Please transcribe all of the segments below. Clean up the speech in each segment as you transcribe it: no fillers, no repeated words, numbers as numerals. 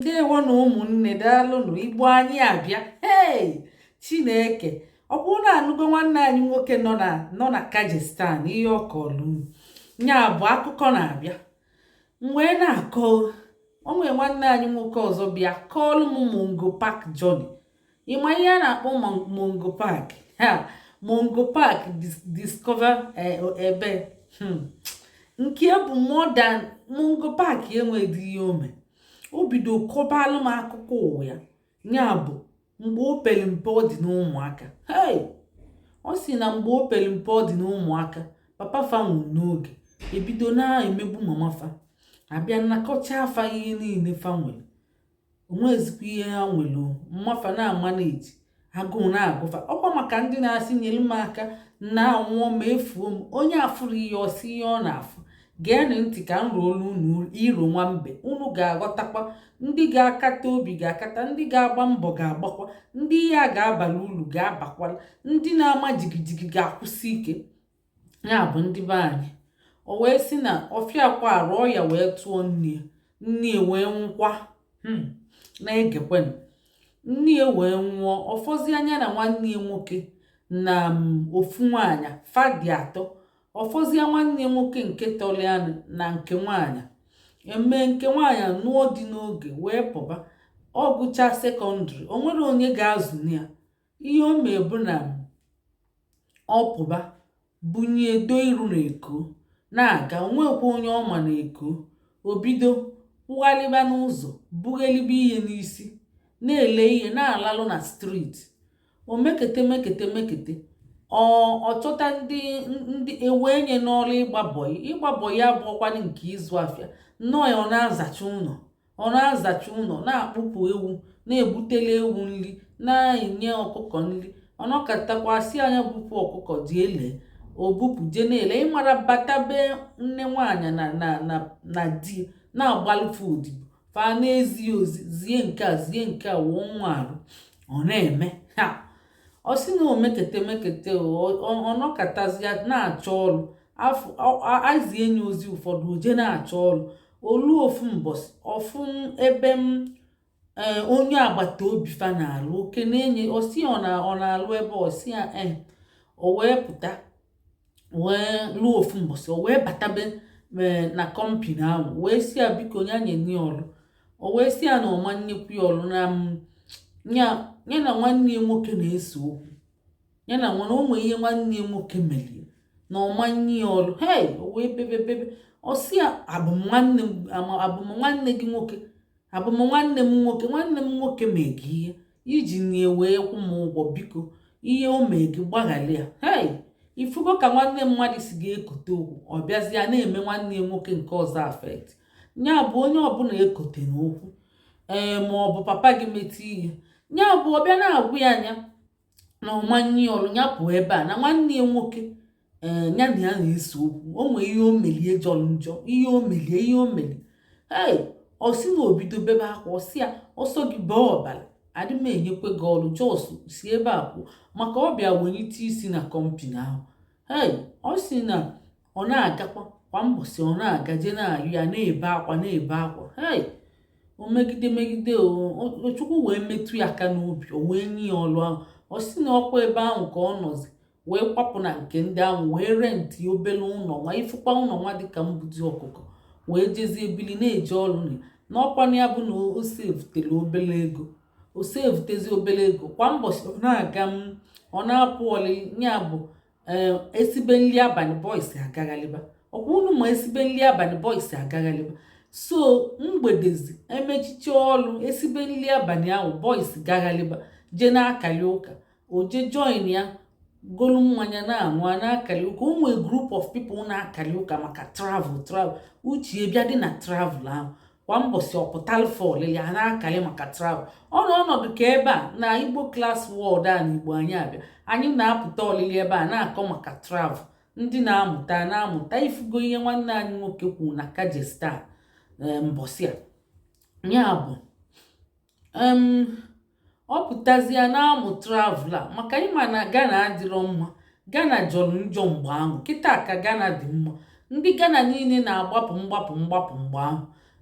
Ndewo na ụmụnne daalụnụ Igbo anyị abịa. Chineke, ọ bụrụ na anụgo nwanne anyị nwoke nọ na Kajestan ihe ọ kọrọ nya bụ akụkọ na-abịa wee na-akọ onwe nwanne anyị nwoke ọzọ bịa kọọlụ m Mongo Park Journey. Ịma ihe a na-akpọ Mongo Park? Mongo Park discover ebe nke bụ modern Mongo Park enweghị ihe ome. O bido kọbalụ m akụkọ ụwa ya bụ mgbe o pere mpe ọ dị n'ụmụaka. Ọ si na mgbe o pere mpe ọ dị n'ụmụaka papa fa nwụrụ n'oge ebido na-emegbu mama fa abịa nnakọcha afa ihe niile fa nwere onwezikwa ihe ha nwere mmafa na-ama na-eji agụụ na-agụfa. Ọkwa maka ndị na-asị nyere m aka na anwụọ ma efuo m onye afụrụ ihe ọsị ihe ọ na-afụ. Geenụ ntị ka m ruolu unu iro nwambe, unu ga-aghọtakwa. Ndị ga-akata obi ga-akata, ndị ga-agba mbọ ga-agbakwa, ndị ihe a ga-abala uru ga-abakwala, ndị na-ama jigijigi ga-akwụsị ike. Ya bụ ndị be anyị. O wee sị na ọfịa kwa rụọ ya wee tụọ nne wee nwụkwa. Na-egekwenụ, nne wee nwụọ. Ọfọzi anya na nwanne nwoke na ofu nwaanyị fadị atọ. Ọfọzie nwanne nwoke nke tọlianụ na nke nwaanyị eme nke nwaanyị nụọ dị n'oge wee pụba. Ọ gụcha sekọndịrị o nwere onye ga-azụ ya. Ihe o mee bụ na ọ pụba bunye do iru na Eko na-aga onwekwa onye ọma na Eko. O bido kwụghalịba n'ụzọ bughelibe ihe n'isi na-ele ihe na-alalụ na striti. O mekete ọ chọta ndị ewee nye n'ọrụ ịgba bọyị abụọkwanụ nke ịzụ afịa. Nnọọ ya ọ na-azacha ụlọ na-akpụpụ ewu na-ebutele ewu nri na-enye ọkụkọ nri. Ọnọkatakwa asị anya bupụ ọkụkọ dị ele obupụ je na-ele ịmara batabe nne nwaanyị na di na-agbalụfe odibo fa na-ezi ozi zie nke a zie nke a wụọ nwa arụ ọ na-eme ọ sị na omekete ọnọkatazia na-achọ ọrụ azie enye ozi ụfọdụ oje na-achọ ọrụ. Olu ofu mbọsị ọfụ ebe onye agbata obi fa na-alụ oke na-enye osi ọ na-alụ ebe osi ya o wee pụta wee lụọ ofu mbọsị o wee batabe na kọmpini ahụ wee si ya biko ya nye ọrụ. O wee si ya na ọma nnekwu ya ọrụ na ya na nwanne nwoke na-ese okwu ya na nwana onwe ihe nwanne nwoke mere na ọmanye ya ọrụ. O wee bebe ọ sị ya abụm nwanne gị nwoke abụm nwanne m nwoke nwanne m nwoke mee gị ihe iji nye wee kwụ m ụgwọ biko ihe o mee gị gbaghalị ya. Ifugo ka nwanne mmadụ si ga-ekote okwu ọ bịazịa na-eme nwanne nwoke nke ọzọ afet. Ya bụ onye ọbụla ekote n'okwu ma ọ bụ papa gị metụ ihe ya bụ ọbịa na-agwụ ya anya na ọmanye ọrụ ya pụọ ebe a na nwanne ya nwoke ya na ya na-ese okwu o nwee ihe o melie jọrọ njọ ihe o melie. Ọ sị na obido bebe akwa ọ sị ya ọsọ gị bee ọbara adị m enyekwe gị ọrụ jos si ebe a pụọ maka ọ bịa wenyite isi na kọmpini ahụ. Ọ sị na ọ na-agakwa kwa mbọsị ọ na-aga je na-ayụ ya na-ebe akwa. O megide Chukwu wee metụ ya aka n'obi o wee nye ya ọrụ ahụ. Ọ sị na ọkwa ebe ahụ ka ọ nọzi wee kwapụ na nke ndị ahụ wee renti obere ụlọ nwa ifukwa ụlọ nwa dịka mbuzi ọkụkọ wee jezie ebili na-eje ọrụ na ọkwa ya bụ na o sevutezi obere ego kwa mbọchị ọ na-aga ọ na-apụ ọlị ya bụ esibe nri abalị bọịsị agaghalịba. Ọkwa unu ma esibe nri abalị bọịsị agaghalịba so mgbedezi emechiche ọrụ esibe nri abalị ahụ bọịsị gaghalịba je na-akali ụka o je join ya golu mmanya na-aṅụ na-akali ụka. O nwee group of people na-akali ụka maka travel uche bịa dị na travel ahụ kwa mbọsị ọpụtalụfe ọlịlị ya na-akali maka travel. Ọnọdụ ka ebe a na Igbo class wọld a na Igbo anyị abịa anyị na-apụta ọlịlị ebe a na-akọ maka travel ndị na-amụta ifugo ihe nwanne anyị nwoke kwuru na Kajestan mbọsị a. Ya bụ ọ pụtazie na-amụ travela maka ịma na Ghana adịrọ mma. Ghana jọrọ njọ mgbe ahụ kịta ka Ghana dị mma. Ndị Ghana niile na-agbapụ mgbapụ mgbe ahụ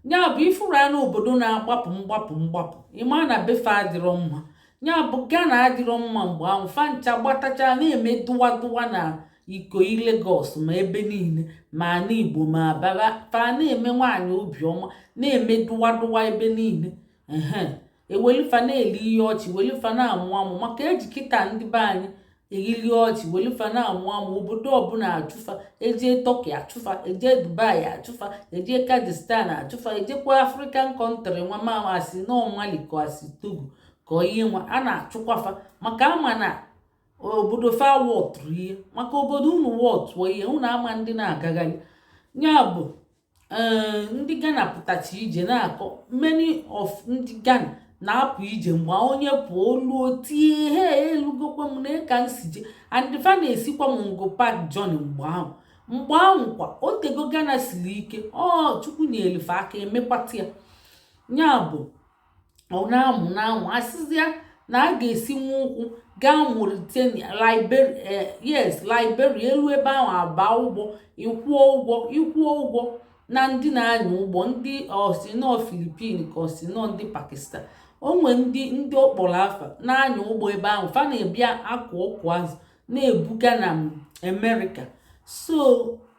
nya bụ ifuru na obodo na-agbapụ mgbapụ ịma na befe adịrọ mma. Nya bụ Ghana adịrọ mma mgbe ahụ fa ncha gbatacha na-eme dụwa na Ikoyi Lagos ma ebe niile ma n'Igbo ma Aba fa na-eme nwaanyị obiọma na-eme dụwa ebe niile ewelifa na-eli ihe ọchị welifa na-amụ amụ maka eji kịta ndị be anyị eriri ọchị welifa na-amụ amụ obodo ọbụla achụfa eje Turkey achụfa eje Dubai achụfa eje Kyrgyzstan achụfa ejekwa African country nwa mama asị Mali ka asị Togo ka ihe nwa a na-achụkwafa maka ama na obodo fa wọtụrụ ihe maka obodo unu wọtụọ ihe unu ama ndị na-agagharị. Ya bụ ndị Ghana pụtachi ije na-akọ many of ndị Ghana na-apụ ije mgbe onye pụọ oluo tie he elugokwe m na ka nsije and fa na-esikwa MONGO Park Journey mgbe ahụ kwa otego Ghana siri ike Chukwu nyelife aka emekwata ya. Ya bụ ọ na-amụ asịzịa na a ga-esi nwa ụkwụ gaa Mauritania Liberia elu ebe ahụ aba ụgbọ ịkwụọ ụgwọ na ndị na-anya ụgbọ ndị osinọ Filipin ka osinọ ndị Pakistan onwe ndị okporo afa na-anya ụgbọ ebe ahụ fa na-ebịa akụ azụ na-ebuga na Amerịka. So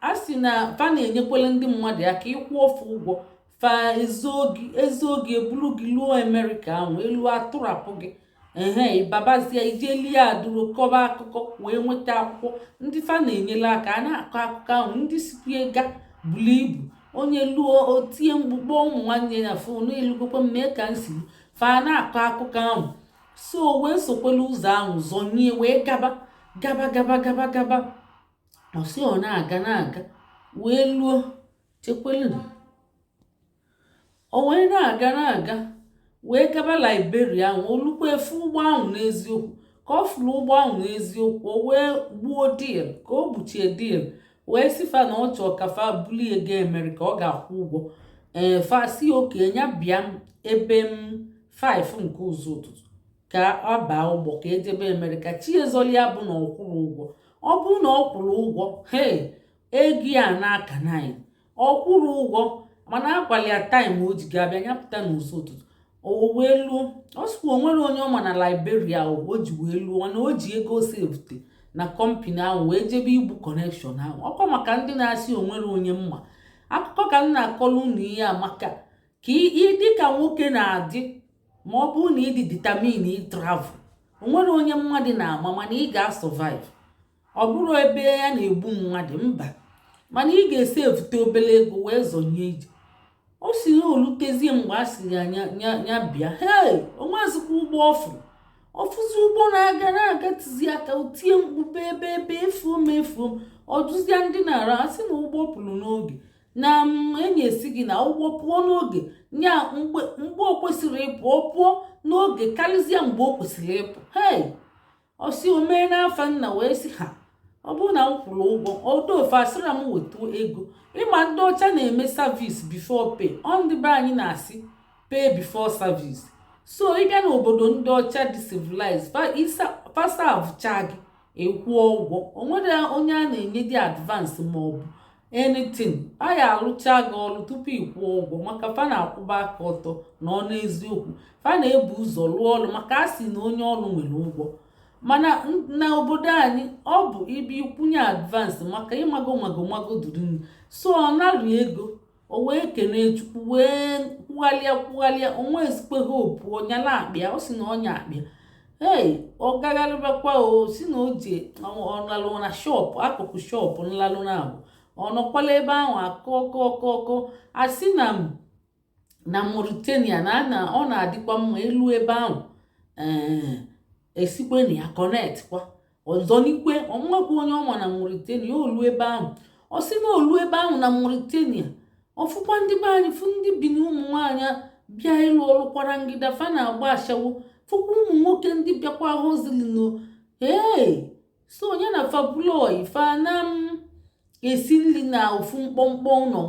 a sị na fa na-enyekwele ndị mmadụ aka ịkwụ ofu ụgwọ fa ezogi eburu gị luo Amerịka ahụ elu atụrapụ gị ịbabazie ijelie adụrụ kọba akụkọ wee nweta akwụkwọ ndị fa na-enyela aka a na-akọ akụkọ ahụ ndị sikwie ga buru ibu onye luo otie mgbukpọ ụmụ nwanne ya fonu elugokwe mee ka nsi fa na-akọ akụkọ ahụ. So wee sokwele ụzọ ahụ zọnye wee gaba ọsị ọ na-aga wee luo chekwelu o wee na-aga wee gaba Liberia ahụ olukwa efu ụgbọ ahụ n'eziokwu ka ọ fụrụ ụgbọ ahụ n'eziokwu o wee gbuo deal ka o gbuchie deal wee sifa na ọ chọọ ka fa bulie ego Amerịka ọ ga-akwụ ụgwọ fasi okenye bịa ebe 5 nke ụzọ ụtụtụ ka ọ baa ụgbọ ka ejebe Amerịka chiezoli ya bụ na ọ kwụrụ ụgwọ. Ọ bụrụ na ọ kwụrụ ụgwọ ego ya n'aka naanị ọ kwụrụ ụgwọ mana akwali ya taịm o ji ga-abịa nyapụta n'ụzọ ụtụtụ o wee luo ọ sịkwa onwere onye ọma na Liberia o ji wee luo na o ji ego sevute na kọmpani ahụ wee jebe igbu kọnekshọn ahụ ọkwa maka ndị na-asị onwere onye mma akụkọ ka m na-akọrọ unu ihe a maka ka ịdị ka nwoke na-adị ma ọ bụrụ na ịdị ditamin ịtravel onwere onye mmadụ na-ama mana ị ga-asọvive ọ bụrụ ebe ya na-egbu mmadụ mba mana ị ga-esi evute obere ego wee zọnye ije. O si na olutezie mgbe a sị ya bịa onwezikwa ụgbọ ọfụzi ụgbọ na-aga tizi aka otie mkpube ebe efuom ọdụzie ndị na-ara asị na ụgbọ pụrụ n'oge na enyi esi gị na ụgbọ pụọ n'oge nya mgbe o kwesịrị ịpụ ọ pụọ n'oge karịzịa mgbe o kwesịrị ịpụ ọsị omee n'afa nna wee sị ha ọ bụrụ na m kwụrụ ụgwọ odofe asịra m weta ego ịma ndị ọcha na-eme service before pay ndị be anyị na-asị pay before service. So ịbịa n'obodo ndị ọcha dị civilized pasavụcha gị ịkwụọ ụgwọ onwere onye a na-enye dị advance maọbụ anything a ya alụcha gị ọrụ tupu ịkwụọ ụgwọ maka fa na-akwụba aka ọtọ na ọ n'eziokwu fa na-ebu ụzọ rụọ ọrụ maka a sị na onye ọrụ nwere ụgwọ mana na obodo anyị ọ bụ ibi kwunye advance maka ịmago duru nri. So ọ narị ego o wee kene Chukwu wee kwughalịa onwe ezikpe hope onyala akpịa o si na ọnya akpịa ọ gagharịbakwa o si na o ji ọlalụ na shop akụkụ shop nlalụ na abụ ọ nọkwala ebe ahụ akọkọ asị na Mauritania na ọ na-adịkwa mma elu ebe ahụ esikwe na ya connect kwa ọzọ n'ikwe ọnwekwa onye ọma na Mauritania olu ebe ahụ ọ sị na olu ebe ahụ na Mauritania ọfụkwa ndị be anyị fụ ndị bi na ụmụ nwaanyị bịa ịlụ ọrụ kwara ngịda fa na-agba ashawo fụkwa ụmụ nwoke ndị bịakwa hozilino so onye na fabuloi fa na esi nri na ofu mkpọmkpọ ụlọ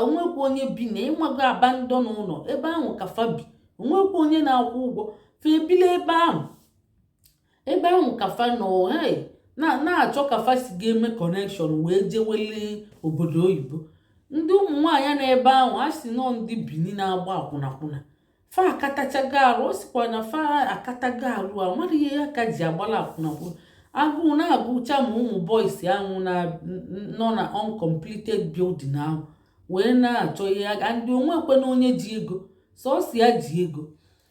onwekwa onye bi na ịmago abandon ụlọ ebe ahụ ka fa bi onwekwa onye na-akwụ ụgwọ fa ebile ebe ahụ ka fa nọ na-achọ ka fa si ga-eme connection wee jewele obodo oyibo. ndị ụmụ nwaanyị na ebe ahụ a sị nọ ndị Bini na-agba akwụnakwụna fa akatachago arụ o sikwa na fa akatago arụ a mara ihe ya ka ji agbala akwụnakwụna agụụ na-agụcha ma ụmụ boys ahụ nọ na uncompleted building ahụ wee na-achọ ihe aga ndị onwekwe na onye ji ego sọsọ ya ji ego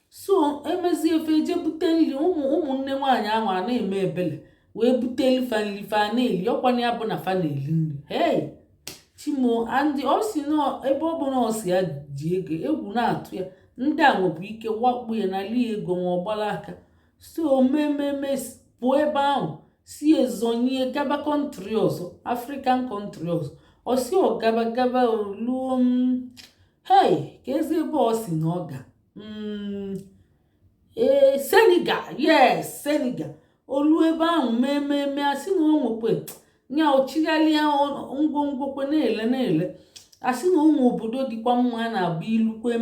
so emezi efe eje bute nri ụmụnne nwaanyị ahụ a na-eme ebele wee bute elifa nri fa na-eli ọkwana ya bụ na fa na-eli nri hey chimo andị ọ si ebe ọ bụ na ọ si ya ji ego egwu na-atụ ya ndị a nwebụ ike wakpo ya na li ego nwa ọgbara aka so mmemme pụọ ebe ahụ si ezonye gaba kọntrị ọzọ African kọntrị ọzọ ọ si ọ gaba luo hey ka ezi ebe ọ si na ọ ga Senegal yes Senegal olu ebe ahụ mmemme asị na o nwekwe nya ochighalia ngwongwo kwe na-ele asị na ụmụ obodo dịkwa mma na-abụ ilukwe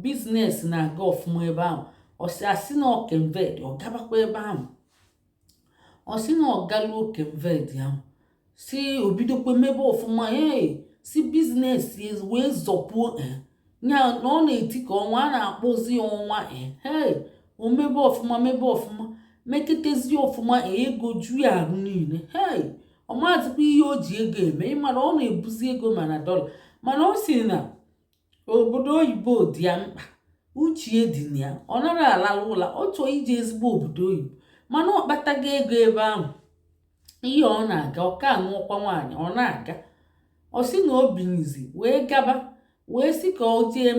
biznes na-aga ọfụma ebe ahụ asị na okemved ọ gabakwa ebe ahụ ọsị na ọgaluo okemved ahụ si obidokwe mebe ọfụma si biznes wee zọpuo nya na ọ na-eti ka ọnwa a na-akpọzi ọnwa omebe ọfụma meketezi ọfụma ego ju ya arụ niile ọmazikwa ihe o ji ego eme ịmara ọ na-ebuzi ego mana dọla mana ọ si na obodo oyibo dị ya mkpa uche dị na ya ọ nara alala ụla ọ chọọ ije ezigbo obodo oyibo mana ọ kpatago ego ebe ahụ ihe ọ na-aga ọka anụọkwa nwaanyị ọ na-aga ọ si na o binizi wee gaba wee si ka o jee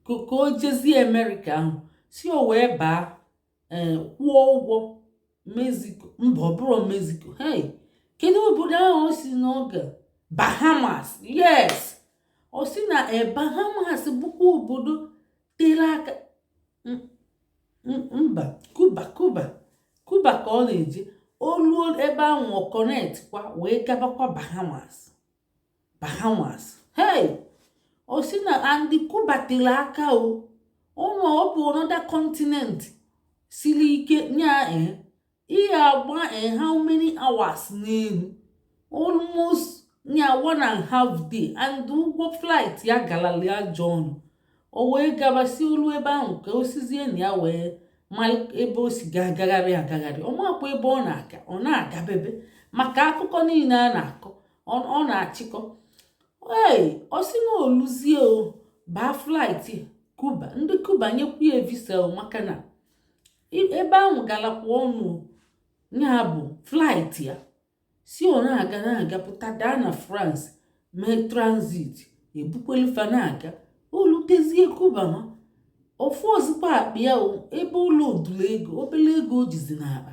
ka o jezie Amerịka ahụ si o wee baa kwụọ ụgwọ Mexico mba ọ bụrụ Mexico kedu obodo ahụ o si n'oge Bahamas yes o si na Bahamas bụkwa obodo tere aka mba Cuba ka ọ na-eje oluo ebe ahụ ọ connect kwa wee gabakwa Bahamas o si na ndị Cuba tere aka ọ bụ another continent siri ike nya ihe agba how many hours n'elu almost nya 1.5 day and ụgwọ flight ya galali ajọ ọnụ o wee gabasi olu ebe ahụ ka o sizie na ya wee ma ebe o si agagharị ọmakwa ebe ọ na-agabebe maka akụkọ niile a na-akọ ọ na-achịkọ ọ sị na oluzie baa flight Cuba ndị Cuba nyekwu ya visa maka na ebe ahụ galakwa ọnụ ya bụ flight ya si ọ na-aga pụta daa na France mee transit ebukwelifa na-aga olutezie Cuba ma ofu ozikwa akpa ya ebe ụlọ odulu ego obele ego o jizi n'akpa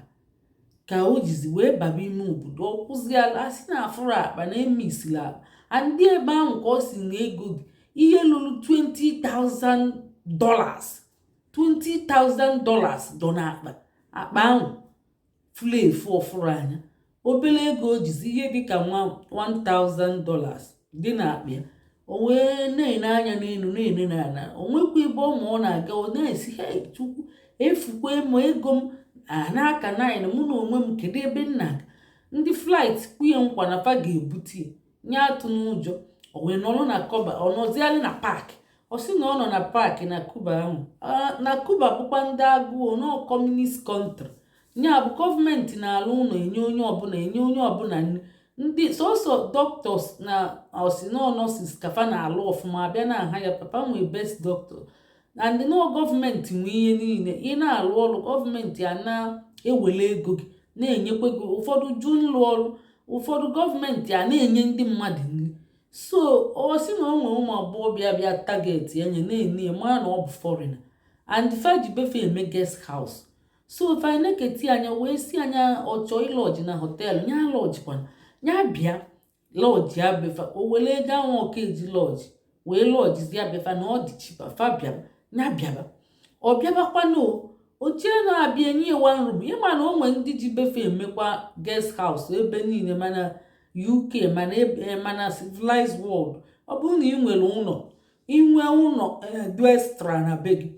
ka o jizi wee baba ime obodo ọ kwụziala asị na afụrụ akpa na emisila akpa ndị ebe ahụ ka ọ si na ego dị ihe lụrụ $20,000 dọ n'akpa akpa ahụ flefu ọfụrụ anya obele ego o jizi ihe dịka $1,000 dị n'akpa ya o wee na-ene anya n'elu na-ene n'ala o nwekwa ebe ọ ma ọ na-aga ọ na-esi chukwu efukwa ma ego m n'aka 9 mụ na onwe m kedu ebe nna aga ndị flight kwuye nkwa na fa ga-ebute nye atụ n'ụjọ o wee nọrọ na Cuba ọ nọzialị na paakị ọ sị na ọ nọ na paakị na Cuba ahụ na Cuba bụkwa ndị agụụ nọ kọmunist kọntrị nya bụ gọọmenti na-alụ ụlọ enye onye ọbụla ndị sọsọ doctors na osinọsis kafa na-alụ ọfụma abịa na aha ya papa nwee best doctor na ndị nọ gọọmenti nwee ihe niile ị na-alụ ọrụ gọọmenti a na-ewele ego gị na-enyekwa gị ụfọdụ jụ nlụ ọrụ ụfọdụ gọọmenti a na-enye ndị mmadụ nri so ọ sị na o nwere ụmụ agbọghọbịa bịa target enye na-enye mara na ọ bụ foreigner and faji befe eme guest house so faneketi anya wee si anya ọchọ ịlọji na họteelụ nya lọji kwana nya bịa lọji abefa o wele ego ahụ ọka eji lọji wee lọjizi abefa na ọ dị chipa fa bịaba nya bịaba ọ bịabakwana ochie na-abịa enye one room ịma na o nwere ndị ji befe emekwa guest house ebe niile mana UK mana civilized world ọ bụrụ na ị nwere ụlọ inwe ụlọ du extra na be gị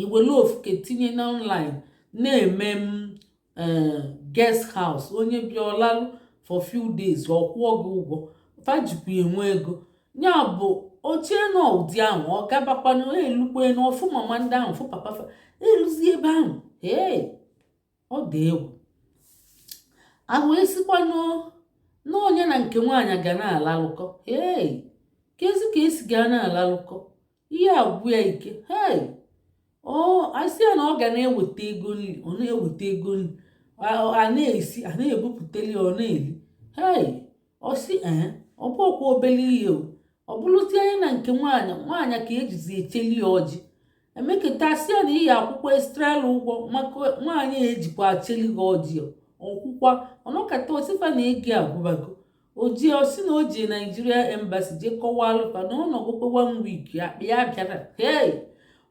iwere ofuke tinye na online na-eme guest house onye bịa ọlalụ for few days ọ kwụọ gị ụgwọ fajikwa enwe ego ya bụ ochie nọ ụdị ahụ ọ gabakwanụ elukwe n'ọfụ mama ndị ahụ fụ papa fa eluzi ebe ahụ ọ dị egwu ahụ esikwanụ n'onye na nke nwaanyị ga na-alalụkọ kezi ka esi gaa na-alalụkọ ihe agwụ ya ike asị ya na ọ ga na-eweta ego nri ọ na-eweta ego nri a na-esi a na-ebupụtali ọ na-eli ọsị ọ bụkwa obele ihe ọ bụrụzi anya na nke nwaanyị ka ejizi echeli ya ọjị emeketa asị ya na iyi akwụkwọ estrala ụgwọ maka nwaanyị ejikwa acheli gị ọjị ọkwụkwa ọnọkata osifa na ego agwụbago oji osi na oji Nigeria Embassy je kọwaa alụfa na ọnọgokwe 1 week akpa ya bịara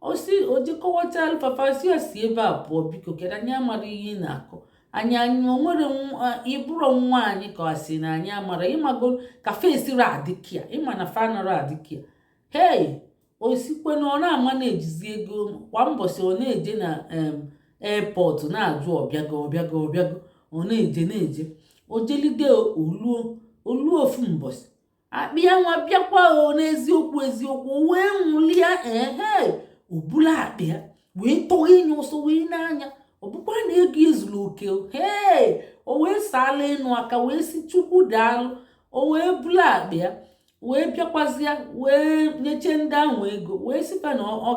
osi oje kọwacha alụfa fasi ya si ebe a pụọ biko kedu anyị amara ihe ị na-akọ anyị onwere ịbụrụ nwaanyị ka ọ sị na anyị amara ịmago ka fesi radikia ịma na fanara adikia osikwe na ọ na-ama na-ejizi ego kwa mbọsị ọ na-eje na airport na-ajụ ọbịago ọ na-eje ojelide oluo ofu mbọsị akpịa nwa bịakwa n'eziokwu wee nwụlia obula akpịa wee tọọ enyi ụsọ wee n'anya ọ bụkwa na ego ezuru oke o wee saala enu aka wee si chukwu daalụ o wee bula akpịa wee bịakwazịa wee nyeche ndị ahụ ego wee sikwa na ọ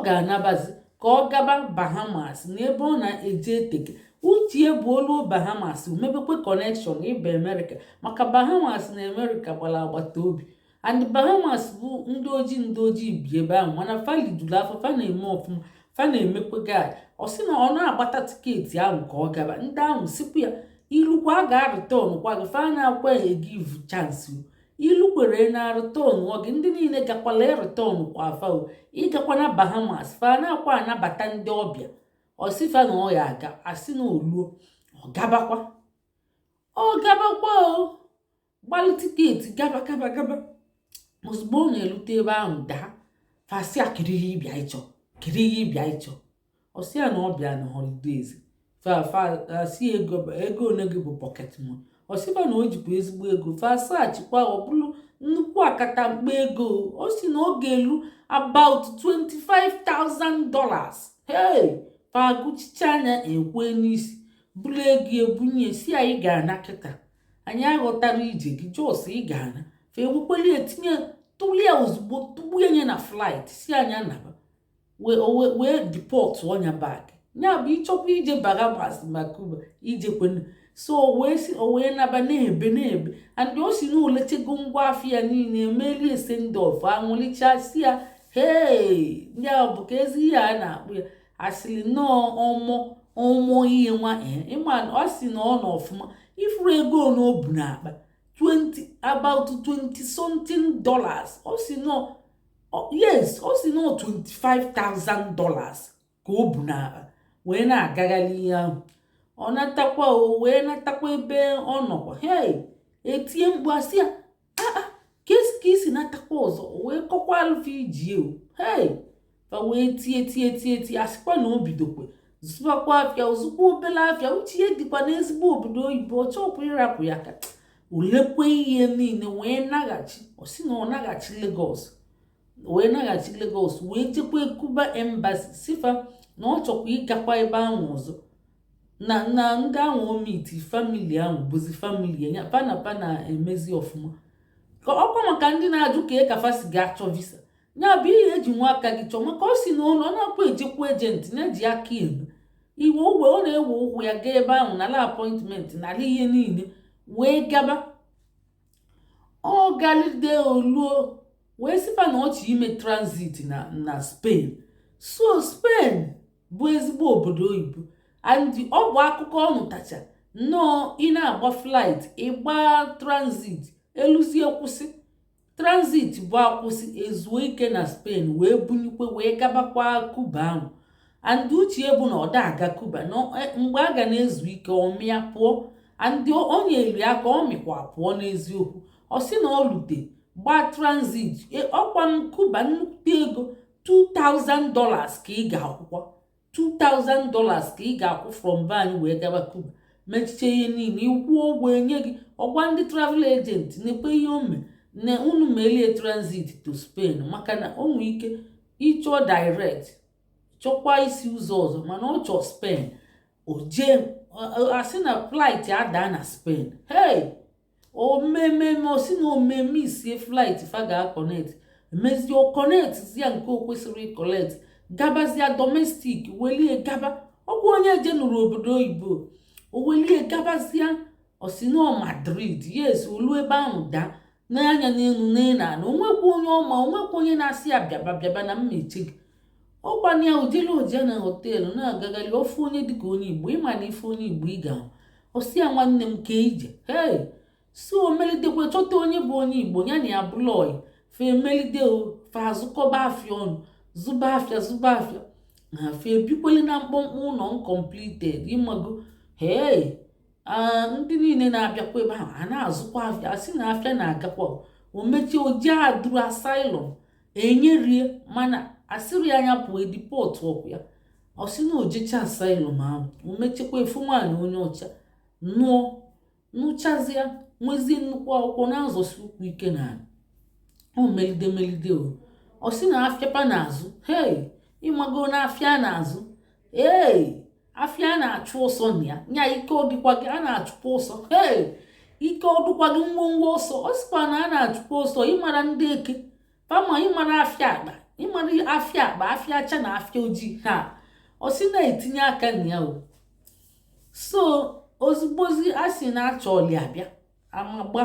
ga-anabazi ka ọ gaba Bahamas n'ebe ọ na-eje eteke uche bụ olu Bahamas mebekwe connection ịba America maka Bahamas na America gbara agbata obi and Bahamas bụ ndị ojii bi ebe ahụ mana falidulu afọ fa na-eme ọfụma fa na-emekwe gai ọ sị na ọ na-agbata tiketi ahụ ka ọ gaba ndị ahụ sikwu ya ilukwa a ga-arịtọn kwa gị fa na-akwa give chance ilukwere na-arịtọn gị ndị niile gakwala ịrịtọn kwa afa ịgakwa na Bahamas fa na-akwa anabata ndị ọbịa ọsịfa na ọ ya aga asị na oluo ọ gabakwa gbalụ tiketi gaba ozugbo ọ na-elute ebe ahụ daa fasị a kiri ihe ịbịa ịchọ ọsị ya na ọ bịa na holidays asị ego onege bụ pocket money ọsịfa na o jikwa ezigbo ego fasachikwa ọ bụrụ nnukwu akata mkpa ego o si na ọ ga-elu about $25,000 fagụchicha anya ekwe n'isi bụrụ ego ebunye si anyị ga-ana kịta anyị aghọtara ije gị jos ị ga-ana fa ewekweli etinye tụlie ozugbo tugbu enye na flight si anya naba wee deport ọnya bag ya bụ ịchọkwa ije Bahamas ma Cuba ijekwena so o wee naba na-ebe and o si na olechego ngwa afịa niile emeli send-off anwụlicha si ya ndị ahụ bụ ka ezi ihe a na-akpụ ya asịrị nnọọ ọmụ ihe nwa ịma ọ sị na ọ nọ ọfụma ifuru ego n'obu n'akpa about $20 something ọ sị nọ $25,000 ka o bu n'akpa wee na-agagharị ihe ahụ ọ natakwa wee natakwa ebe ọ nọkwa etie mkpu asị ya kesi ka isi natakwa ọzọ wee kọkwa alụfe iji fa wee tie asịkwa na o bidokwe zụbakwa afịa ozugbo obele afịa uche ihe dịkwa n'ezigbo obodo oyibo ọ chọpụ ịrapụ ya ka olekwe ihe niile wee naghachi osi na ọ naghachi Lagos wee jekwa Cuba Embassy sifa na ọ chọkwa ịgakwa ebe ahụ ọzọ na ndị ahụ omiti famili ahụ bụzi famili ya pana na-emezi ọfụma ka ọkwa maka ndị na-ajụ ka kafa si ga-achọ visa ya bụ ihe eji nwa aka gị chọọ maka o si n'ụlọ ọ na-akwa ejekwa ejenti na-eji aka ebe iwe ogwe ọ na-ewe ụkwụ ya gaa ebe ahụ nala apọịntment nala ihe niile wee gaba ọ galide oluo wee sifa na ọ chọrọ ime transit na Spain so Spain bụ ezigbo obodo oyibo and ọ bụ akụkọ ọ mụtacha nnọọ ị na-agba flight ịgba transit eluzie kwụsị transit bụ akwụsị ezuo ike na Spain wee bunyekwe wee gabakwa Cuba ahụ and uche bụ na ọ da-aga Cuba mgbe a ga na-ezu ike ọmịa pụọ and o nyere aka ọ mịkwa pụọ n'eziokwu ọ sị na ọ lute gba transit ọkwa Cuba nnukwu ego $2,000 ka ị ga-akwụkwa $2,000 ka ị ga-akwụ from be anyị wee gaba Cuba mechiche ihe niile ịkwụ ụgwọ enye gị ọgwa ndị travel agent na-ekwe ihe ome na unu melie transit to Spain maka na o nwere ike ịchọ direct chọkwa isi ụzọ ọzọ mana ọ chọọ Spain o jee asị na flight ada na Spain omeme osi na omeme isie flight fa ga-connect emezi o connect zia nke o kwesịrị collect gabazia domestic welie gaba ọgwụ onye je nụrụ obodo oyibo o welie gabazia osino Madrid yes olu ebe ahụ da n'anya n'elu n'ena na onwekwa onye ọma onwekwa onye na-asị ya bịaba na mmeche gị ọkwanye ya ojele oje na họteelụ na-agagali ofu onye dịka onye Igbo ịma na ife onye Igbo ị ga osi ya nwanne m ke ije so melidekwe chọta onye bụ onye Igbo ya na ya bụlọị fe melide fe azụkọba afịa ọnụ zụba afịa ha fe bikwele na mkpọmkpọ ụlọ uncompleted ịmago ndị niile na-abịakwa ebe ahụ a na-azụkwa afịa asị na afịa na-agakwa o mechie oji adụrụ asylum enyerie mana asịrị anya pụọ edipọt ọkụ ya ọsị na ojecha asylum ahụ o mechekwa efu nwaanyị onye ọcha nụchazịa nwezie nnukwu akwụkwọ na-azọsi ụkwụ ike na o melide ọsị na afịapa n'azụ ịmago na afịa n'azụ afịa na-achụ ọsọ na ya ike ọdịkwa gị a na-achụkwa ọsọ ike ọdụkwa gị ngwongwo ọsọ ọ sịkwa na a na-achụkwa ọsọ ịmara ndị eke pama ịmara afịa akpa ịmara afịa akpa afịa acha na afịa ojii ọ sị na-etinye aka na ya so ozugbozi a sị na-achọli abịa amagba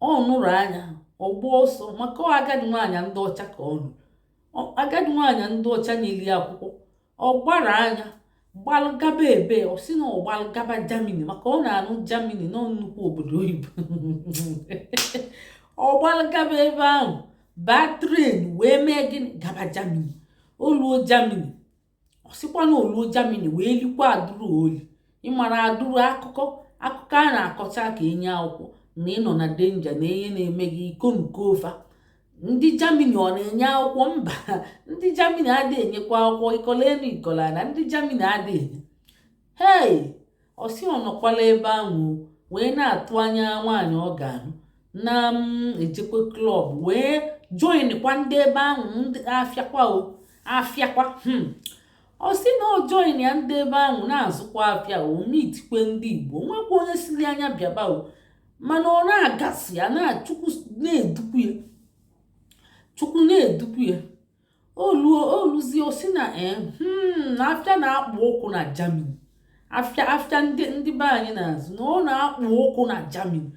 ọ nụrụ anya ọgba ọsọ maka agadi nwaanyị ndị ọcha ka ọnụ agadi nwaanyị ndị ọcha na-eli akwụkwọ ọ gbara anya gbalụgaba ebe ọ sị na ọ gbalụgaba Germany maka ọ na-anụ Germany na nnukwu obodo oyibo ọ gbalụgaba ebe ahụ baa tren wee mee gịnị gaba Germany oluo Germany ọ sịkwa na oluo Germany wee likwa adụrụ oli ịmara adụrụ akụkọ a na-akọcha ka enye akwụkwọ na ịnọ na denja na ihe na-eme gị iko nke ofa ndị Germany ọ na-enye akwụkwọ mba ndị Germany adịghị enyekwa akwụkwọ ikolenu ikola na ndị Germany adịghị ọsị ọ nọkwala ebe ahụ wee na-atụ anya nwaanyị ọ ga-anụ na ejekwe klọb wee join kwa ndị ebe ahụ ndị afịakwa ọ sị na o join ya ndị ebe ahụ na-azụkwa afịa mitikwe ndị Igbo nwekwa onye siri anya bịaba mana ọ na-agasị ya na Chukwu na-edukwu ya oluzie osi na afịa na-akpụ ụkwụ na Germany afịa ndị be anyị na-azụ na ọ na-akpụ ụkwụ na Germany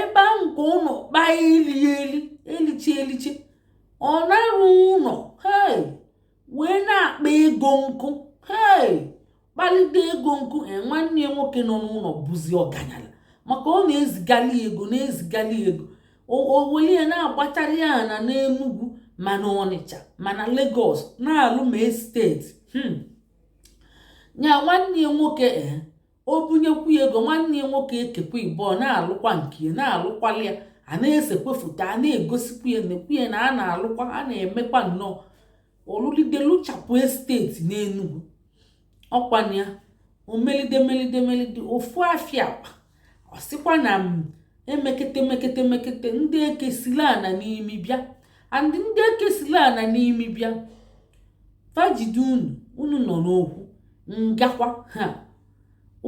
ebe ahụ ka ụlọ kpaa eliche ọ na-arụ ụlọ wee na-akpa ego nkụ kpalite ego nkụ nwanne ya nwoke nọ n'ụlọ bụzi ọganyala maka ọ na-ezigali ego o welie na-agbachara ya na n'Enugu mana Ọnịcha mana Lagos na-alụ ma steeti nya nwanne ya nwoke o bunyekwu ego nwanne ya nwoke ekekwa ịbụọ na-alụkwa nke na-alụkwala ya a na-esekwe foto a na-egosikwa ya nekwu ya na a na-alụkwa a na-emekwa nnọọ olulide luchapụ steeti n'Enugu ọkwanya o melide ofu afịa akpa ọ sịkwa na emekete ndị ekesila ana n'imi bịa and ndị ekesila ana n'imi bịa fajide unu nọ n'okwu ngakwa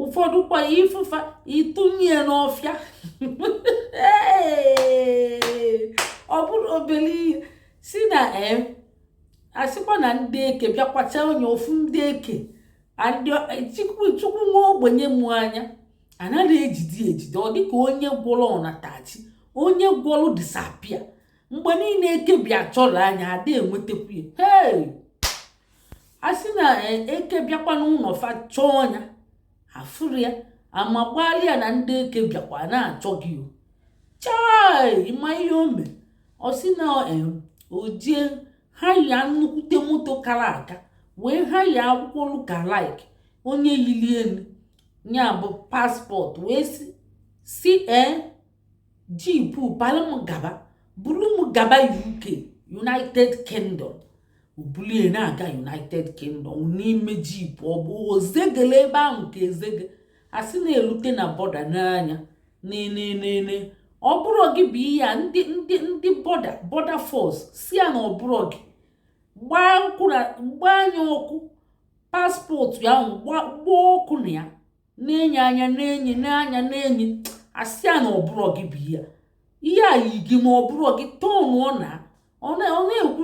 ụfọdụ kwa ifufa ịtụnye n'ọfịa ọ bụrụ obele ihe si na asịkwa na ndị eke bịakwacha onye ofu ndị eke chukwu nwa ogbenye mụ anya anaghị ejide ọ dịka onye gwọrọ ọnatachi onye gwọrọ disapia mgbe niile eke bịa chọrọ anya ada enwetakwu ya asị na eke bịakwa n'ụlọ fa chọọ ọnya afụrụ ya ama gbalịa na ndị eke bịakwa na-achọ gị chai ma ihe o mere ọ sị na ojie ha ya nnukwute moto kara aka wee ha ya akwụkwọ lukalaik onye yili elu nya bụ paspọtụ wee si jipu buru m gaba UK United Kingdom obulie na-aga United Kingdom n'ime jipu ọ bụ ozegele ebe ahụ ka ezege asị na-elute na bọda n'anya nene ọ bụrụ gị bụ ihe a ndị border force si ya na ọ bụrụ gị gbaa anya ọkụ paspọtụ ya ahụ gbaa ọkụ na ya na-enye anya na-enye asị ya na ọ bụrụ gị bụ ihe a yi gị ma ọ bụrụ gị tọnụọ na ọ na-ekwu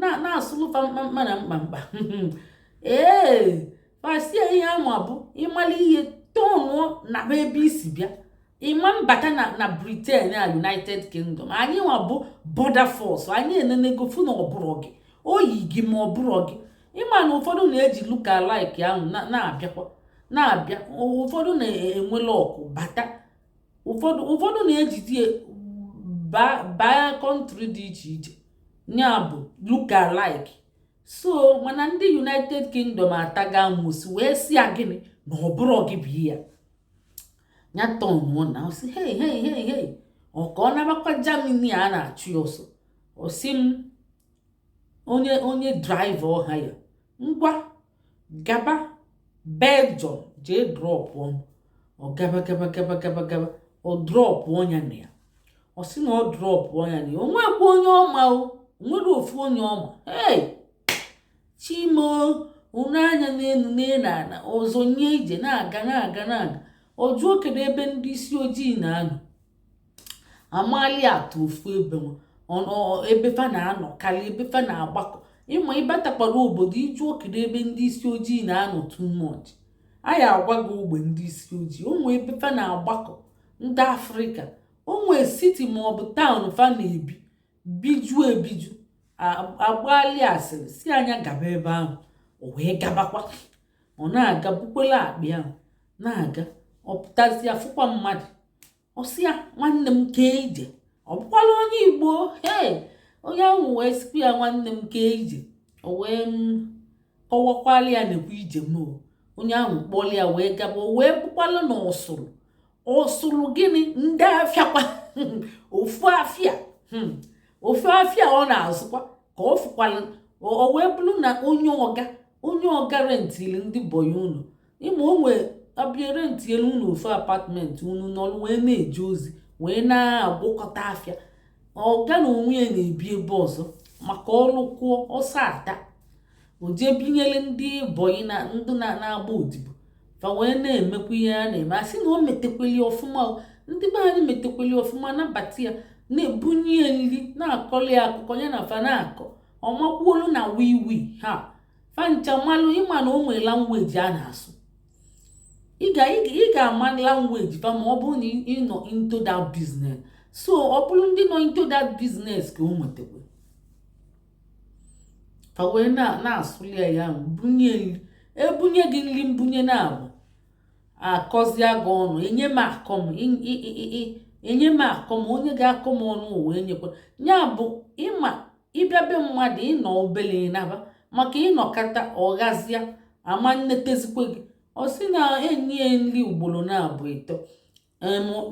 na-asụlụfa mkpamkpa na mkpamkpa fasie ihe ama bụ ịmala ihe tọnụọ na ebe isi bịa ịma mbata na Britain na United Kingdom anyị nwa bụ border force anyị enenegofu na ọbụrụ gị oyi gị ma ọbụrụ gị ịma na ụfọdụ na-eji lookalike ahụ na-abịa ụfọdụ na-enwele ọkụ bata ụfọdụ na-ejide baa kọntrị dị iche iche ya bụ lookalike so mana ndị United Kingdom ataga amosi wee si ya gịnị na ọbụrụ gị bụ ya ya tọnụọ na osi hey ọka ọ nabakwa Germany a na-achụ ya ọsọ osi m onye draiva ọha ya ngwa gaba Belgium jee drọpụ ọ gaba ọ drọpụ ọnya na ya ọ sị na ọ drọpụ ọnya na ya onwekwa onye ọma nwere ofu onye ọma chimo unu anya n'elu n'ala ọzọ nye ije na-aga ọ jụọ kedu ebe ndị isi ojii na-anọ amali atụ ofu ebe fa na-anọ karịa ebe fa na-agbakọ ịma ịbatakwara obodo ịjụọ kedu ebe ndị isi ojii na-anọ too much anyị agwa gị ogbe ndị isi ojii onwe ebe fa na-agbakọ ndị Afrịka onwe siti maọbụ taụn fa na-ebi ebiju agbali asịrị si anya gaba ebe ahụ o wee gabakwa ọ na-aga bukwela akpị ahụ na-aga ọ pụtazi afụkwa mmadụ ọ sị ya nwanne m kee ije ọ bụkwala onye Igbo onye ahụ wee sikwu ya nwanne m kee ije o wee kọwakwala ya na-ekwu ije m onye ahụ kpọrọ ya wee gaba o wee bụkwala na ọsụrụ gịnị ndị afịakwa ofu afịa ọ na-azụkwa ka ọ fụkwala o wee bụrụ na onye ọga rentili ndị bọyị unu ịma onwe abịa rentielu unu ofu apatmentị unu n'ọrụ wee na-eje ozi wee na-agbakọta afịa ọga na onwe ya na-ebi ebe ọzọ maka ọrụ kwụọ ọsọ ata o jee binyere ndị bọyị na ndụ na-agba odibo fa wee na-emekwa ihe a na-eme asị na o metekweli ọfụma ndị be anyị metekweli ọfụma nabata ya na-ebunye ya nri na-akọli ya akụkọ ya na fa na-akọ ọmakwuolu na wiwi ha fancha malụ ịma na o nwere langweji a na-asụ ị ga-ama langweji fa ma ọ bụrụ na ị nọ into that business so ọ bụrụ ndị nọ into that business ka o nwetakwa fa wee na-asụli ya bunye nri ebunye gị nri mbunye na-abụ akọzie gị ọnụ enye m akọm onye ga-akọ m ọnụ wee nyekwa ya bụ ịma ịbịa be mmadụ ịnọ obele ịnaba maka ịnọkata ọghazịa ama nnetezikwe gị ọ sị na enyi ya nri ugboro na-abụ ịtọ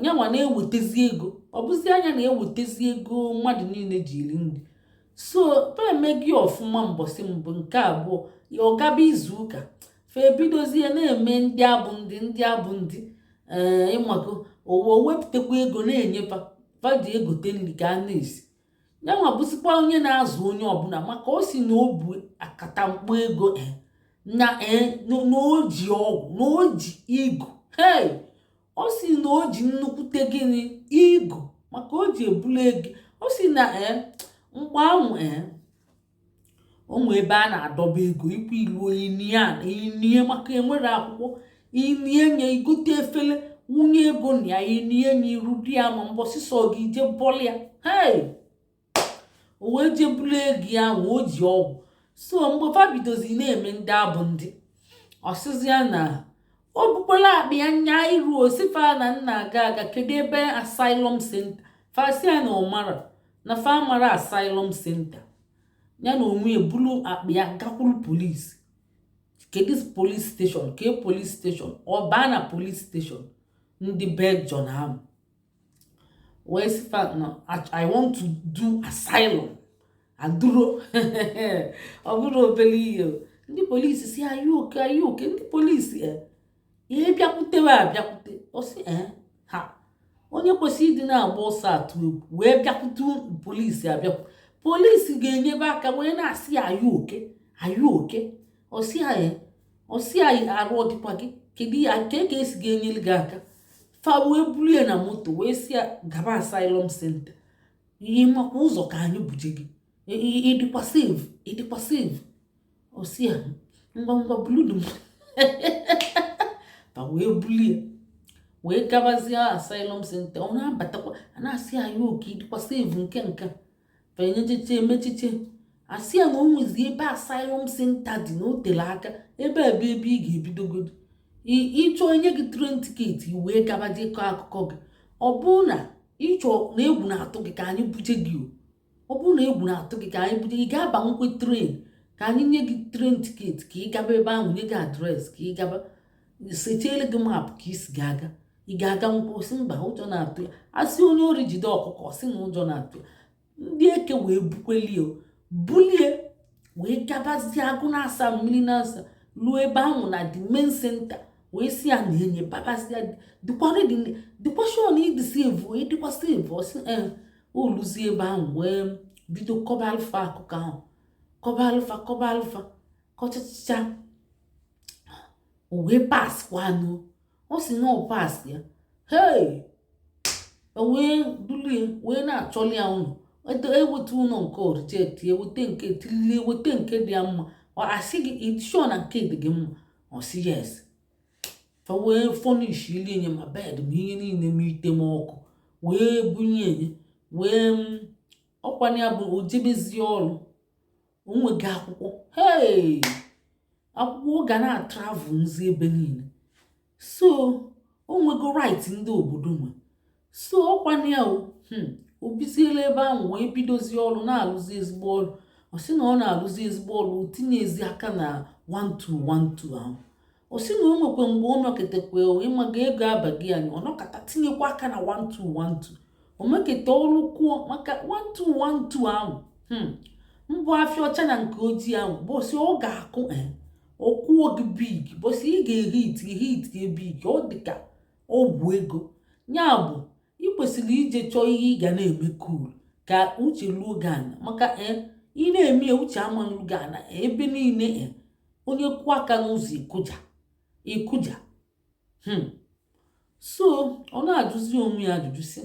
nyanwa na-ewetezi ego ọ bụzi anya na-ewetezi ego mmadụ niile ji eri nri so fa eme gị ọfụma mbọsị mbụ nke abụọ ya ọgaba izu ụka fa ebidozie na-eme ndị abụ ndị ịmago o wepụtakwa ego na-enye fa ji egote nri ka a na-esi yanwa bụzikwa onye na-azụ onye ọbụla maka o si na o bu akatamkpo ego na o ji ọgwụ na o ji igu o si na o ji nnukwute gịnị igu maka o ji ebulu ego o si na mgbe ahụ onwe ebe a na-adọba ego ikwu iluo inie maka enwere akwụkwọ inie nye igote efele wunye ego na ya inie nye iru di ya ma mbọsịsọ gị je bọlụ ya o wee je bulu ego ahụ o ji ọgwụ so mgbe fa bidozi na-eme ndị abụ ndị ọsịzịa na o bukwala akpị ya nya iru osifa na nna aga kedu ebe asylum center fasia na ọmara na fa mara asylum center ya na onwe ebulu akpị ya gakwuru polisi kedu police station ke police station ọ baa na police station ndị Belgium ahụ wee sifa na I want to do asylum aduro ọ bụrụ obele ihe ndị polisi si ayuoke ndị polisi ihe bịakwute ọ sị ha onye kwesịrị ịdị na-agba ọsọ atụ egwu wee bịakwute polisi abịakwu polisi ga-enyebe aka wee na-asị ya ayụ oke ọsị anyị arụ ọdịkwa gị kedu ya ka esi ga-enyere gị aka fa wee bulie na moto wee si ya gaba asylum center ihe makwa ụzọ ka anyị buje gị ịdịkwa save ọsị ya ngwa buludum fa wee bulie wee gabazie asylum center ọ na-abatakwa a na-asị anyị oke ịdịkwa save nke fenyechiche emechiche asị ya na o nwezi ebe asylum center dị na o tere aka ebe ị ga-ebidogodo ịchọ onye gị train ticket wee gabaje kọọ akụkọ gị ọ bụrụ na ịchọ na egwu na-atụ gị ka anyị buje gị ọ bụrụ na egwu na-atụ gị ka anyị buje gị ga-aba nkwe train ka anyị nye gị train ticket ka ị gaba ebe ahụ nye gị adreesị ka ị gaba setiele gị maapụ ka isi ga-aga ị ga-aga nkwụ si mba ụjọ na-atụ ya asị onye ori jide ọkụkọ si na ụjọ na-atụ ya ndị eke wee bulie wee gabazie agụ na-asa mmiri na-asa ruo ebe ahụ na the main center wee si ya na-enye babazia dịkwa shọ na ịdịkwa save ọsị oluzie ebe ahụ wee bido kọba alfa akụkọ ahụ kọba alfa kọchachicha o wee pas kwanụ ọ sị na ọ pas ya wee dulie wee na-achọli ya ụlọ eweta ụlọ nke orejekti eweta nke tilili eweta nke dị ya mma asị gị ịdịshọ na nke dị gị mma ọ sị yes fa wee fọnish ili enye ma bed ma ihe niile ma ite ma ọkụ wee bunye enye wee ọkwanye ya bụ ojebezie ọrụ onwegị akwụkwọ akwụkwọ ga na-atravel nzi ebe niile so onwego right ndị obodo nwe so ọkwanye ya o biziela ebe ahụ wee bidozie ọrụ na-alụzi ezigbo ọrụ ọ sị na ọ na-alụzi ezigbo ọrụ tinye ezi aka na 1212 ahụ ọ sị na o nwekwe mgbe o meketekwe ịmaga ego abaghị anyị ọ nọkọta tinyekwa aka na 1212 o meketa ọrụ kwuo maka 1212 ahụ mbụ afịa ọcha na nke ojii ahụ bọsị ọ ga-akụ ọkwụọ gị big bọsị ị ga-ehit gị big ọ dịka ọgwụ ego ya bụ ị kwesịrị ije chọọ ihe ị ga na-eme cool ka uche luo gị ana maka ị na-eme uche amanụ gị ana ebe niile onye kwụ aka n'ụzọ ịkụja so ọ na-ajụzi onwe ya ajụjụ si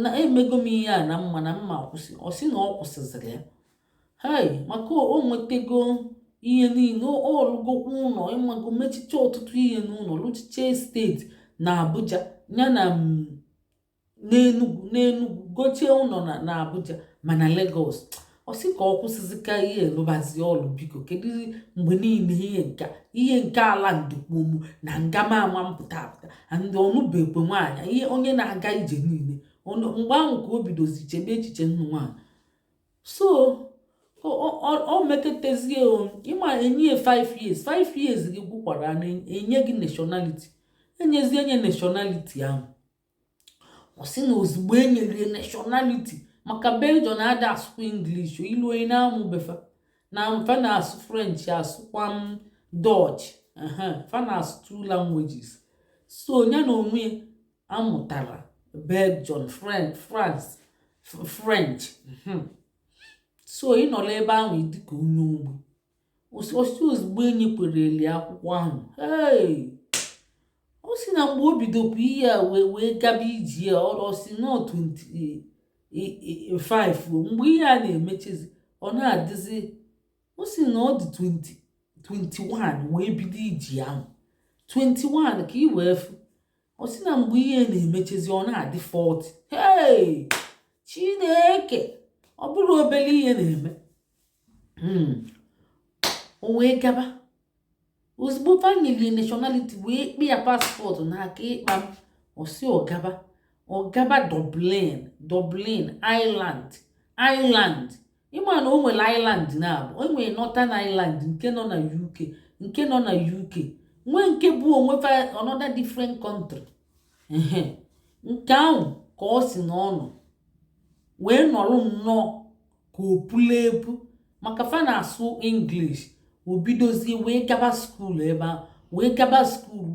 na emego m ihe a na mma na mma akwụsị ọ sị na ọ kwụsịzịrị ya maka o nwetego ihe niile ọ lụgokwa ụlọ ịmago mechiche ọtụtụ ihe n'ụlọ lụchiche steeti na Abuja ya na n'Enugu gochie ụlọ na Abuja mana Lagos ọ sị ka ọ kwụsịzi ka ihe lụbazi ọlụ biko kedu mgbe niile ihe nke ala ndukpomu na ngama mpụta ndị ọnụbekwe nwaanyị ihe onye na-aga ije niile mgbe ahụ ka o bidozi chebe echiche nnụ nwaanyị so o meketezie ịma enye 5 years gị gwụkwara enye gị nationality enyezie nye nationality ahụ ọ sị na ozugbo enyere nationality maka Belgium na-ada asụkwa English ilu onye na-amụ befa na mfa na-asụ French asụkwa Dutch fa na-asụ 2 languages so ya na onwe amụtara Belgium France French so ị nọrọ ebe ahụ dịka onye ogbe osi ozugbo enyekwere eli akwụkwọ ahụ o si na mgbe o bidokwa ihe a wee gaba iji ya ọ si nọ 25 mgbe ihe a na-emechezi ọ na-adịzi o si na ọ dị 21 wee bido iji ahụ 21 ka ị wee fụ o si na mgbe ihe na-emechezi ọ na-adị 40 Chineke ọ bụrụ obere ihe na-eme o wee gaba ozugbo fanyeli nationality wee kpe ya paspọtụ n'aka ịkpa m osi ọgaba Dublin Ireland ịma na o nwere Ireland na-abụ o nwere Northern Ireland nke nọ na UK nwee nke bụ onwe another different country nke ahụ ka ọ si n'ọnụ wee nọrọ nnọọ ka o pụla epu maka fa na-asụ English o bidozie wee gaba skuul ebe ahụ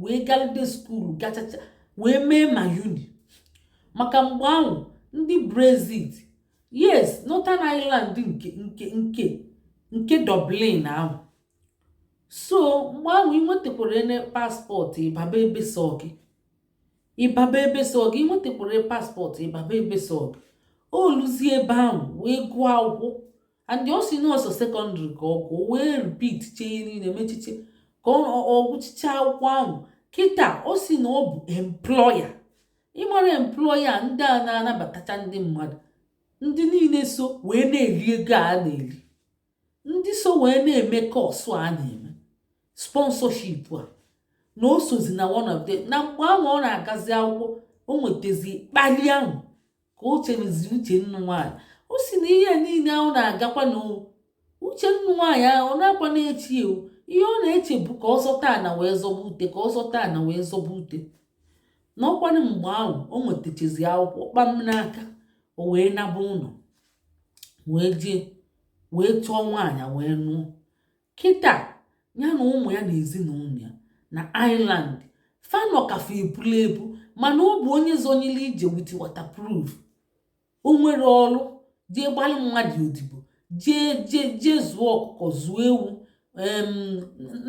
wee galide skuul gachacha wee mee ma uni maka mgbe ahụ ndị Brexit, yes, Northern Ireland nke Dublin ahụ. So mgbe ahụ ị nwetakwara ene paspọtụ ịbaba ebe sọ gị, ị nwetakwara paspọtụ ịbaba ebe sọ gị. Oluzie ebe ahụ wee gụọ akwụkwọ, and ọ si nọọsụ sekọndịrị ka ọ gụọ, wee repeat chee niile mechiche ka ọ gụchicha akwụkwọ ahụ. Kịta ọ si na ọ bụ employa. Ịmara employa ndị a na-anabatacha ndị mmadụ, ndị niile so wee na-eri ego a na-eri, ndị so wee na-eme kọsụ a na-eme sponsorship a, na o sozi na one of them. Na mgbe ahụ ọ na-agazi akwụkwọ, o nwetazi kpali ahụ ka o cherezi uche nnu nwaanyị. O si na ihe niile ahụ na-agakwa na uche nnu nwaanyị ahụ ọ na-akwa na-echi ewu. Ihe ọ na-eche bụ ka ọ zọta ana wee zọba ute, ka ọ zọta ana wee zọba ute. N'ọkwanụ mgbe ahụ o nwetachazi akwụkwọ kpam n'aka, o wee naba ụlọ wee jee wee chọọ nwaanyị wee nụọ. Kịta ya na ụmụ ya na ezinụlọ ya na Ireland fanọ kafe ebulu ebu, mana ọ bụ onye zonyere ije wit waterproof. O nwere ọrụ, jee gbalị mmadụ odibo, jee zụọ ọkụkọ, zụọ ewu,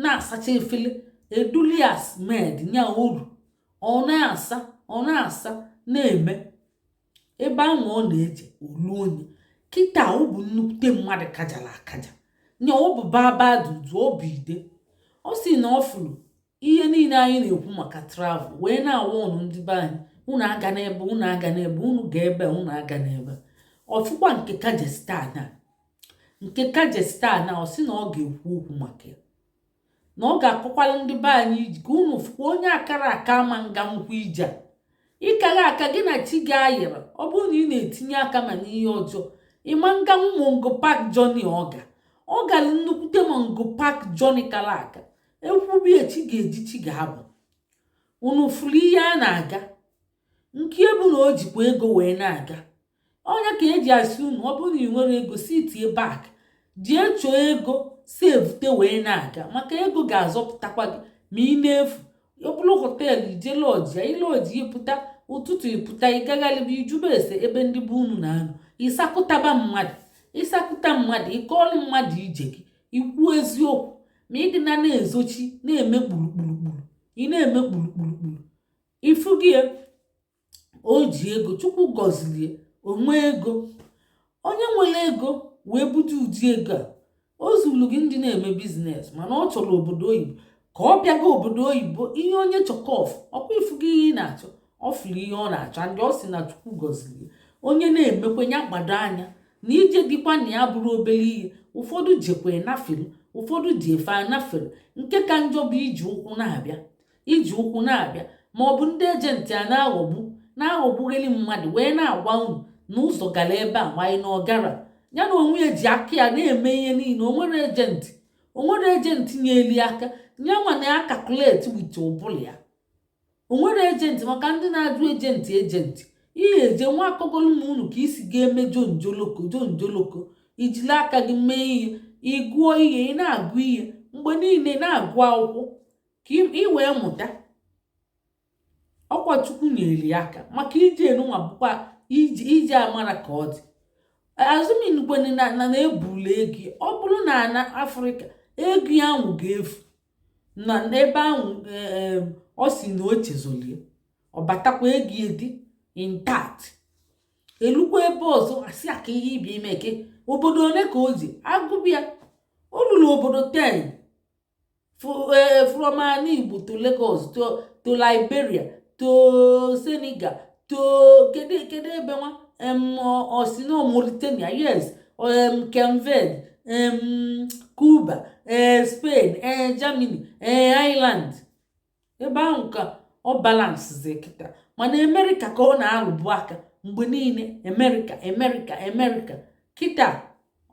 na-asacha efele, edulias med nya oru, ọ na-asa na-eme ebe ahụ ọ na-eje olu onye. Kịta ọ bụ nnukwute mmadụ kajara akaja, nya ọ bụ baba dudu, ọ bụ ide. Ọ si na ọ fụrụ ihe niile anyị na-ekwu maka travel, wee na-awa ụnụ ndị be anyị, unu aga n'ebe, unu aga n'ebe, unu ga ebe, unu aga n'ebe. Ọfụkwa nke Kajestan na ọ sị na ọ ga-ekwu okwu maka ya, na ọ ga-akọkwala ndị be anyị iji ka unu fụkwa onye akara aka ama nga nkwụ ije a. Ịkara aka gị na chi gị ayịra, ọ bụrụ na ị na-etinye aka ma n'ihe ọjọọ, ịma nga Mongo Park Journey ọ gara nnukwute Mongo Park Journey kara aka. Ekwubie chi ga-eji chi ga-abụ unu fụrụ ihe a na-aga, nke ebu na o jikwa ego wee na-aga. Onye ka eji asị unu, ọ bụrụ na ị nwere ego si tie bak, jee chọọ ego sevute wee na-aga, maka ego ga-azọpụtakwa gị ma ị na-efu. Ọ bụrụ họteelụ ije lọji ya, ịlọji ịpụta ụtụtụ, ịpụta ịgaghalịba ijuba ese ebe ndị bụ unu na-anọ, ịsakụta mmadụ, ịkọọlụ mmadụ ije gị, ikwu eziokwu. Ma ịdị na-ezochi na-eme kpurukpurukpuru, ị na-eme kpurukpurukpuru, ifu gị o ji ego, Chukwu gọzilie, onwe ego. Onye nwere ego wee bute ụdị ego a, o zuru gị ndị na-eme biznes, mana ọ chọrọ obodo oyibo, ka ọ bịaga obodo oyibo. Ihe onye chọkọf ọkwa ifu gị ihe ị na-achọ, ọ fụrụ ihe ọ na-achọ, ndị ọ sị na Chukwu gọzilie. Onye na-emekwe ya gbado anya na ije dịkwa na ya bụrụ obere ihe. Ụfọdụ jekwe nafere, ụfọdụ ji efe anafere. Nke ka njọ bụ iji ụkwụ na-abịa, ma ọ bụ ndị ejenti a na-aghọgbugheli mmadụ wee na-agwa unu na ụzọ gara ebe a nwanyị na ọgara ya na onwe ya ji aka ya na-eme ihe niile. O nwere ejenti na-eli aka ya nwa na ya kakuleti wit ụbụrụ ya. O nwere ejenti, maka ndị na-ajụ ejenti ihe eje nwa akọgolu m unu ka isi ga-eme jonjoloko ijili aka gị mee ihe, ịgụọ ihe, ị na-agụ ihe mgbe niile, na-agụ akwụkwọ ka ị wee mụta. Ọkwa Chukwu nyere ya aka maka ije enunwa bụkwa ije amara ka ọ dị. Azụminugwene na-ebuli ego. Ọ bụrụ na na Afrịka ego ahụ ga-efu na ebe ahụ, ọ si na o chezolie, ọ batakwa ego dị intact. Elukwa ebe ọzọ asị aka ihe ibi ime eke. Obodo ole ka o ji agụbịa? O lụrụ obodo 10 from an Igbo to Lagos to Liberia to Senegal to kedu ebe nwa osino Mauritania, yes, Cape Cuba, Spain, Germany, Ireland. Ebe ahụ ka ọ balance kịta. Mana America ka ọ na-arụbu aka mgbe niile, America kịta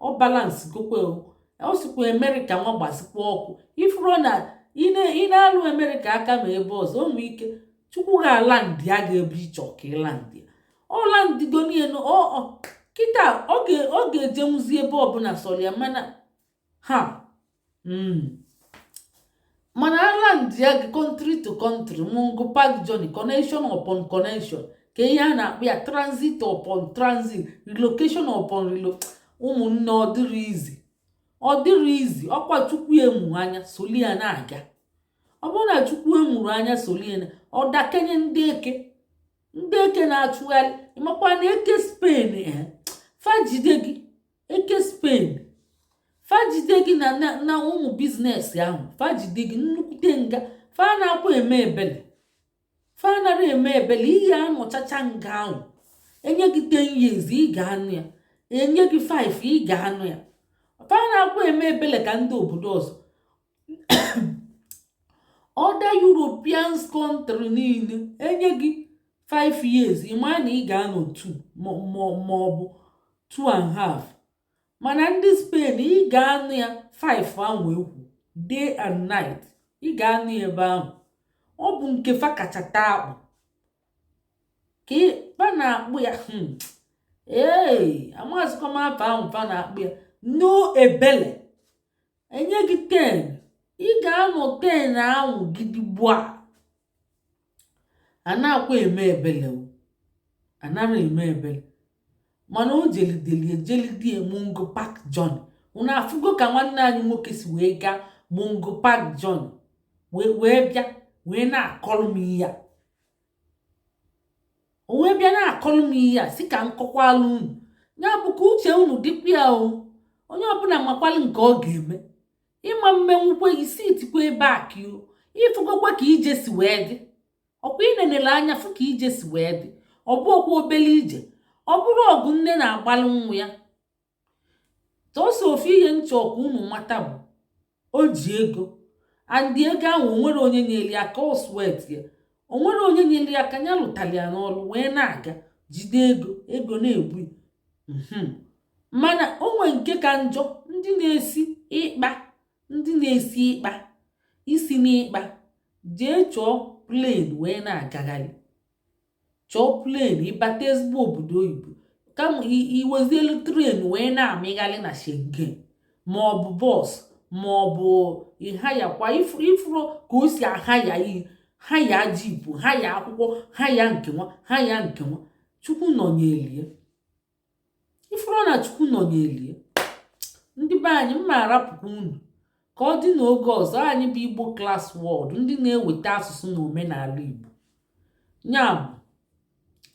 ọ balance gokwe. Ọ sikwa America nwa gbasikwa ọkụ. Ifuru na ị na-alụ America aka ma ebe ọzọ, o nwee ike Chukwu ga-ala ndị a ga-ebu ịchọ ka ịlandị. Ọ landịgonienu kịta ọ ga-ejenwuzi ebe ọbụla sọrọ ya, mana land ya gị country to country, Mongo Park Journey, connection upon connection. ka ihe a na-akpọ ya transit upon transit, relocation upon ụmụnne ọ dịrị izi ọkwa chukwu emuru anya soli ya na-aga. ọ bụrụ na chukwu emuru anya soli ya ọ dakenye ndị eke na-achụgharị. ịmakwa na eke Spain fajide gị eke Spain fajide gị na ụmụ biznes ahụ fajide gị nnukwute nga fa na-akwa eme ebele fa nara eme ebele. ihe anọchacha nga ahụ enye gị 10 years ị ga-anụ ya, enye gị 5 ị ga-anụ ya. fa na-akwa eme ebele ka ndị obodo ọzọ ọda European country niile enye gị 5 years ịma na ị ga-anọ 2 maọbụ 2.5. mana ndị Spain ị ga-anụ ya 5 ahụ ekwu day and night ị ga-anụ ebe ahụ. ọ bụ nke fa kacha taa akpụ ka fa na-akpụ ya amazịkọmafa ahụ fa na-akpụ ya no ebele. enye gị 10 ị ga-anọ 10 ahụ gidigbo a na-akwa eme ebele anara eme ebele. mana o jelidie Mongo Park Journey. unu afụgo ka nwanne anyị nwoke si wee gaa Mongo Park Journey wee bịa wee na-akọrọ m ihe a. o wee bịa na-akọrọ m ihe a si ka nkọkwala unu ya bụ ka uche unu dịkwa ya onye ọbụla makwala nke ọ ga-eme. ịma mmenwukwe isi itikwa ebe a ka ịfụgokwa ka ije si wee dị. ọkwa inenele anya fụ ka ije si wee dị. ọ bụ okwa obele ije, ọ bụrụ ọgụ nne na-agbalụ nwa ya. tọọsọ ofu ihe nchọ ka unu mata bụ o ji ego andị ego ahụ onwere onye nyeli aka o swet ya, onwere onye nyeli aka ya lụtara ya n'ọrụ wee na-aga jide ego na-egbu. mana onwe nke ka njọ ndị na-esi ịkpa isi n'ịkpa jee chọọ plen wee na-agagharị. chọọ plen ịbata ezigbo obodo oyibo kama iwezielu tren wee na-amịgharị na Schengen maọbụ bọs maọbụ ịhayakwa ifuro ka o si ahaya ihe ha ya jipu ha ya akwụkwọ ha ya nkenwa chukwu nọnyelie. ifuro na chukwu nọnyelie ndị be anyị mma arapụkwa unu ka ọ dị n'oge ọzọ. anyị bụ Igbo Class World, ndị na-eweta asụsụ na omenala Igbo. nya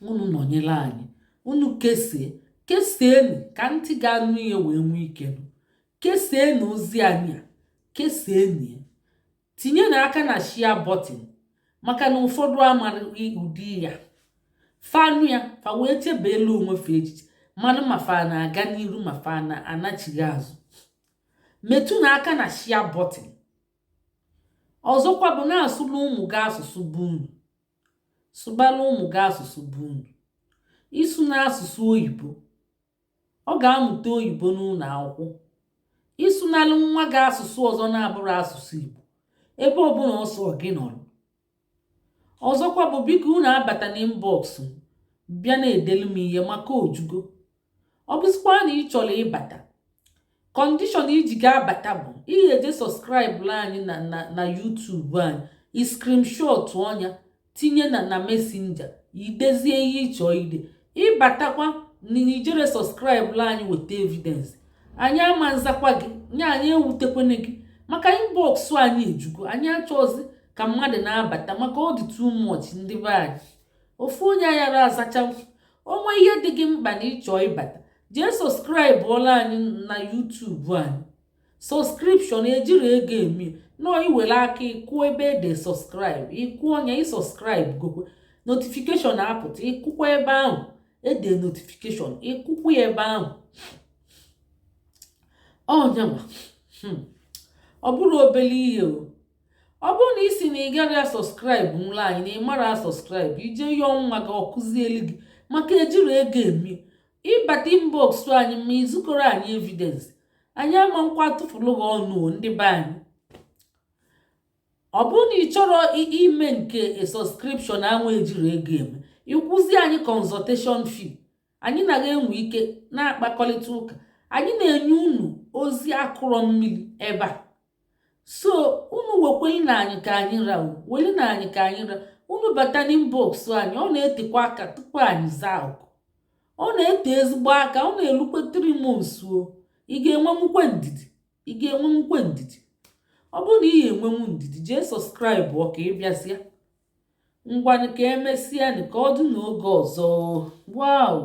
bụ unu nọnyere anyị, unu keseenu ka ntị ga-anụ ihe wee nwee ike. keseenu ozi anyị a, keseenu ya, tinye n'aka na share button maka na ụfọdụ amaghị ụdị ya. fanụ ya fa wee chebeelu onwe fa echiche mmadụ ma fa na-aga n'iru ma fa na-anachighị azụ. metụ n'aka na share button. ọzọkwa bụ na-asụla ụmụ gị asụsụ bụ unu. sụbala ụmụ gị asụsụ bụ unu. ịsụ n'asụsụ oyibo ọ ga-amụta oyibo n'ụlọ akwụkwọ. ịsụnalụ nwa gị asụsụ ọzọ na-abụrụ asụsụ Igbo ebe ọbụla ọsọ gị nọrọ. ọzọkwa bụ biko unu abata n'inbox bịa na-edelu m ihe maka ojugo. ọ bụzikwa na ị chọrọ ịbata, kọndishọn iji ga-abata bụ ihe eje sọskraịbụ anyị na YouTube anyị, iskrimshọt ọnya tinye na mesenja idezie ihe ịchọ ide. ịbatakwa na ijere sọskraịbụ anyị weta evidence anyị ama nzakwa gị nye anyị ewutekwana gị maka inbox anyị ejugo. anyị achọzi ka mmadụ na-abata maka ọ dị too much. ndị be anyị ofu onye anyara azacha. onwe ihe dị gị mkpa na ịchọ ịbata jee sọskraịbụ ọla anyị na YouTube anyị. sọskripshọn ejiri ego eme nọọ iwere aka ịkwụ ebe ede sọskraịbụ ịkwụ onye ịsọskraịbụ gokwe notifikeshọn apụta ịkwụkwa ebe ahụ ede notifikeshọn ịkwụkwọ ya ebe ahụ. ọnyanwa ọ bụrụ obele ihe ọ bụrụ na isi na ị gaghị asọskraịbụ nla anyị na ị mara asọskraịbụ ije ihe ọnwa gị ọkụzielu gị maka ejiri ego eme. ịbata inbox anyị ma izukọrọ anyị evidence anyị ama nkwa tụfuru gị ọnụ ndị be anyị. ọ bụrụ na ị chọrọ ime nke sọskripshọn ahụ ejiri ego eme ịkwụzi anyị consultation fee. anyị naghị enwe ike na-akpakọrịta ụka. anyị na-enye unu ozi akụrọ mmiri ebe a. so unu wekweli na anyị ka anyị ra unu bata n'inbox anyị, ọ na-etekwa aka tupu anyị zaa oku. Ọ na-ete ezigbo aka, ọ na-elukwe 3 months o. Ị ga-enwenwukwe ndidi, ị ga-enwenwukwe ndidi. Ọ bụrụ na ị ga-enwenwu ndidi, jee sọskraịbụ ọ ka ị bịasịa. Ngwanụ ka emesịa ka ọ dị n'oge ọzọ. Wow!